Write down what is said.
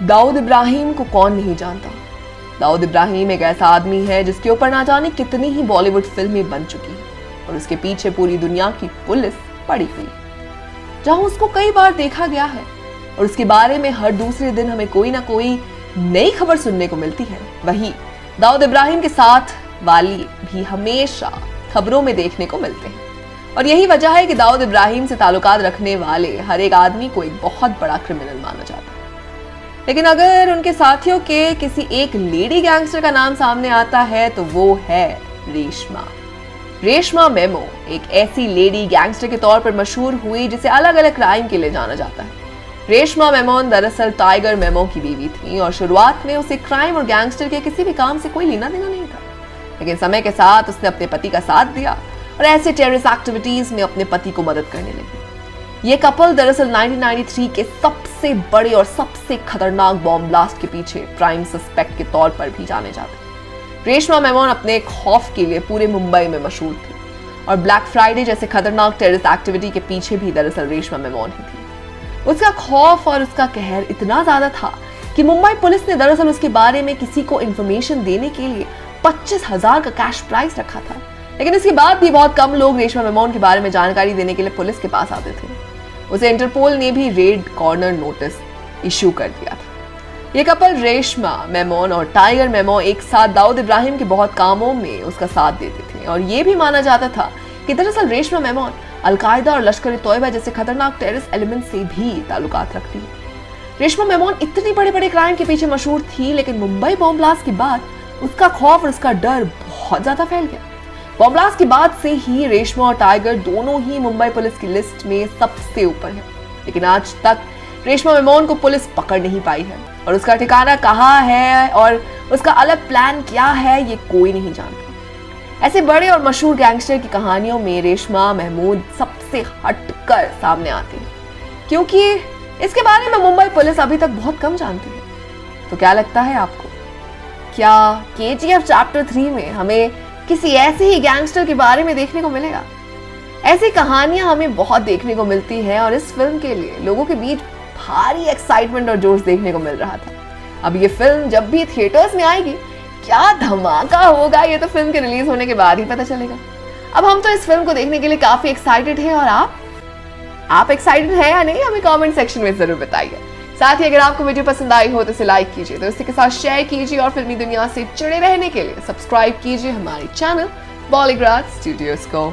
दाऊद इब्राहिम को कौन नहीं जानता। दाऊद इब्राहिम एक ऐसा आदमी है जिसके ऊपर ना जाने कितनी ही बॉलीवुड फिल्में बन चुकी हैं और उसके पीछे पूरी दुनिया की पुलिस पड़ी हुई, जहां उसको कई बार देखा गया है और उसके बारे में हर दूसरे दिन हमें कोई ना कोई नई खबर सुनने को मिलती है। वही दाऊद इब्राहिम के साथ वाली भी हमेशा खबरों में देखने को मिलते हैं और यही वजह है कि दाऊद इब्राहिम से ताल्लुकात रखने वाले हर एक आदमी को एक बहुत बड़ा क्रिमिनल माना जाता है। लेकिन अगर उनके साथियों के किसी एक लेडी गैंगस्टर का नाम सामने आता है तो वो है रेशमा। रेशमा मेमो एक ऐसी लेडी गैंगस्टर के तौर पर मशहूर हुई जिसे अलग अलग क्राइम के लिए जाना जाता है। रेशमा मेमोन दरअसल टाइगर मेमो की बीवी थी और शुरुआत में उसे क्राइम और गैंगस्टर के किसी भी काम से कोई लेना देना नहीं था, लेकिन समय के साथ उसने अपने पति का साथ दिया और ऐसे टेररिस्ट एक्टिविटीज में अपने पति को मदद करने लगी। ये कपल दरअसल 1993 के सबसे बड़े और सबसे खतरनाक बॉम्ब ब्लास्ट के पीछे प्राइम सस्पेक्ट के तौर पर भी जाने जाते हैं। रेशमा मेमोन अपने खौफ के लिए पूरे मुंबई में मशहूर थी और ब्लैक फ्राइडे जैसे खतरनाक टेररिस्ट एक्टिविटी के पीछे भी दरअसल रेशमा मेमोन ही थी। उसका खौफ और उसका कहर इतना ज्यादा था कि मुंबई पुलिस ने दरअसल उसके बारे में किसी को इंफॉर्मेशन देने के लिए 25,000 का कैश प्राइज रखा था, लेकिन इसके बाद भी बहुत कम लोग रेशमा मेमोन के बारे में जानकारी देने के लिए पुलिस के पास आते थे। उसे इंटरपोल ने भी रेड कॉर्नर नोटिस इश्यू कर दिया था। ये कपल रेशमा मेमोन और टाइगर मेमो एक साथ दाऊद इब्राहिम के बहुत कामों में उसका साथ देते थे और ये भी माना जाता था कि दरअसल रेशमा मेमोन अलकायदा और लश्कर तोयबा जैसे खतरनाक टेररिस्ट एलिमेंट से भी ताल्लुकात रखती है। रेशमा मेमोन इतनी बड़े बड़े क्राइम के पीछे मशहूर थी, लेकिन मुंबई बॉम्ब ब्लास्ट के बाद उसका खौफ और उसका डर बहुत ज्यादा फैल गया। बॉम्ब ब्लास्ट के बाद से ही रेशमा और टाइगर दोनों ही मुंबई पुलिस की लिस्ट में सबसे ऊपर है, लेकिन आज तक रेशमा मेमोन को पुलिस पकड़ नहीं पाई है और उसका ठिकाना कहाँ है और उसका अलग प्लान क्या है ये कोई नहीं जानता। ऐसे बड़े और मशहूर गैंगस्टर की कहानियों में रेशमा महमूद सबसे हटकर सामने आती है, क्योंकि इसके बारे में मुंबई पुलिस अभी तक बहुत कम जानती है। तो क्या लगता है आपको, क्या KGF चैप्टर 3 में हमें किसी ऐसे ही गैंगस्टर के बारे में देखने को मिलेगा? ऐसी कहानियां हमें बहुत देखने को मिलती हैं और इस फिल्म के लिए लोगों के बीच भारी एक्साइटमेंट और जोश देखने को मिल रहा था। अब ये फिल्म जब भी थिएटर्स में आएगी, क्या धमाका होगा ये तो फिल्म के रिलीज होने के बाद ही पता चलेगा। अब हम तो इस फिल्म को देखने के लिए काफी एक्साइटेड हैं और आप एक्साइटेड हैं या नहीं, हमें कमेंट सेक्शन में जरूर बताइए। साथ ही अगर आपको वीडियो पसंद आई हो तो इसे लाइक कीजिए, तो इसी के साथ शेयर कीजिए और फिल्मी दुनिया से जुड़े रहने के लिए सब्सक्राइब कीजिए हमारे चैनल बॉलीग्राड स्टूडियोज को।